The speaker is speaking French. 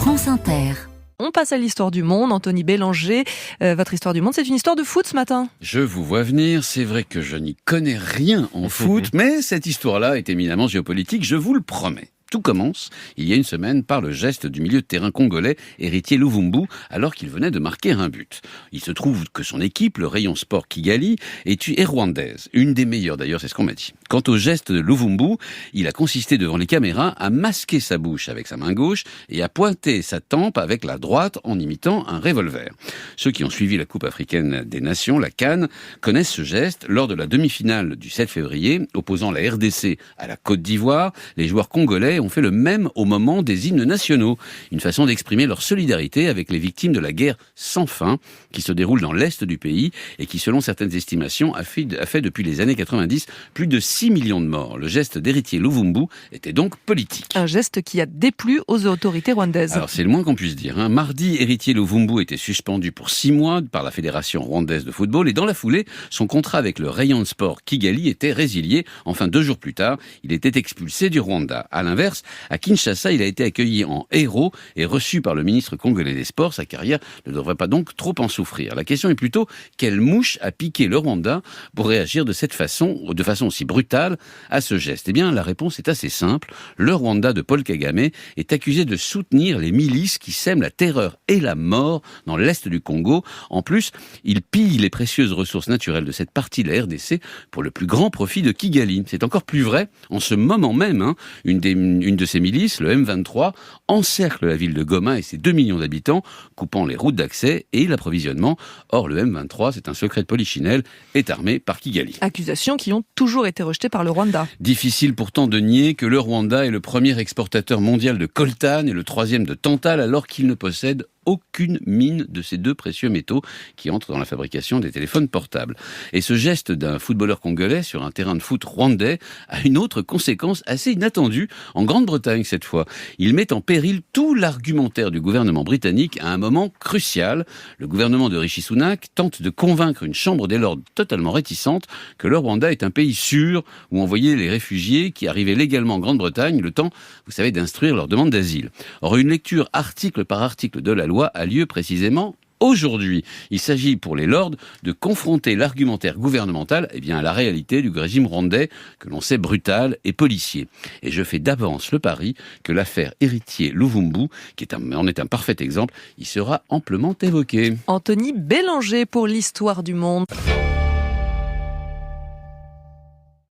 France Inter. On passe à l'histoire du monde. Anthony Bélanger, votre histoire du monde, c'est une histoire de foot ce matin. Je vous vois venir, c'est vrai que je n'y connais rien en foot, mais cette histoire-là est éminemment géopolitique, je vous le promets. Tout commence, il y a une semaine, par le geste du milieu de terrain congolais, Héritier Luvumbu, alors qu'il venait de marquer un but. Il se trouve que son équipe, le Rayon Sport Kigali, est rwandaise. Une des meilleures d'ailleurs, c'est ce qu'on m'a dit. Quant au geste de Luvumbu, il a consisté devant les caméras à masquer sa bouche avec sa main gauche et à pointer sa tempe avec la droite en imitant un revolver. Ceux qui ont suivi la Coupe africaine des Nations, la CAN, connaissent ce geste. Lors de la demi-finale du 7 février, opposant la RDC à la Côte d'Ivoire, les joueurs congolais ont fait le même au moment des hymnes nationaux. Une façon d'exprimer leur solidarité avec les victimes de la guerre sans fin qui se déroule dans l'est du pays et qui, selon certaines estimations, a fait depuis les années 90 plus de 6 millions de morts. Le geste d'Héritier Luvumbu était donc politique. Un geste qui a déplu aux autorités rwandaises. Alors c'est le moins qu'on puisse dire. Mardi, Héritier Luvumbu était suspendu pour 6 mois par la Fédération rwandaise de football et dans la foulée, son contrat avec le Rayon Sport Kigali était résilié. Enfin, 2 jours plus tard, il était expulsé du Rwanda. À l'inverse, à Kinshasa, il a été accueilli en héros et reçu par le ministre congolais des Sports. Sa carrière ne devrait pas donc trop en souffrir. La question est plutôt quelle mouche a piqué le Rwanda pour réagir de façon aussi brutale à ce geste. Eh bien, la réponse est assez simple. Le Rwanda de Paul Kagame est accusé de soutenir les milices qui sèment la terreur et la mort dans l'est du Congo. En plus, il pille les précieuses ressources naturelles de cette partie de la RDC pour le plus grand profit de Kigali. C'est encore plus vrai en ce moment même. Une de ces milices, le M23, encercle la ville de Goma et ses 2 millions d'habitants, coupant les routes d'accès et l'approvisionnement. Or, le M23, c'est un secret de polichinelle, est armé par Kigali. Accusations qui ont toujours été rejetées par le Rwanda. Difficile pourtant de nier que le Rwanda est le premier exportateur mondial de coltan et le 3e de tantal, alors qu'il ne possède aucune mine de ces 2 précieux métaux qui entrent dans la fabrication des téléphones portables. Et ce geste d'un footballeur congolais sur un terrain de foot rwandais a une autre conséquence assez inattendue, en Grande-Bretagne cette fois. Il met en péril tout l'argumentaire du gouvernement britannique à un moment crucial. Le gouvernement de Rishi Sunak tente de convaincre une chambre des lords totalement réticente que le Rwanda est un pays sûr où envoyer les réfugiés qui arrivaient légalement en Grande-Bretagne le temps, vous savez, d'instruire leur demande d'asile. Or, une lecture article par article de la loi a lieu précisément aujourd'hui. Il s'agit pour les lords de confronter l'argumentaire gouvernemental à la réalité du régime rwandais que l'on sait brutal et policier. Et je fais d'avance le pari que l'affaire Héritier Luvumbu, en est un parfait exemple, y sera amplement évoquée. Anthony Bélanger pour l'histoire du monde.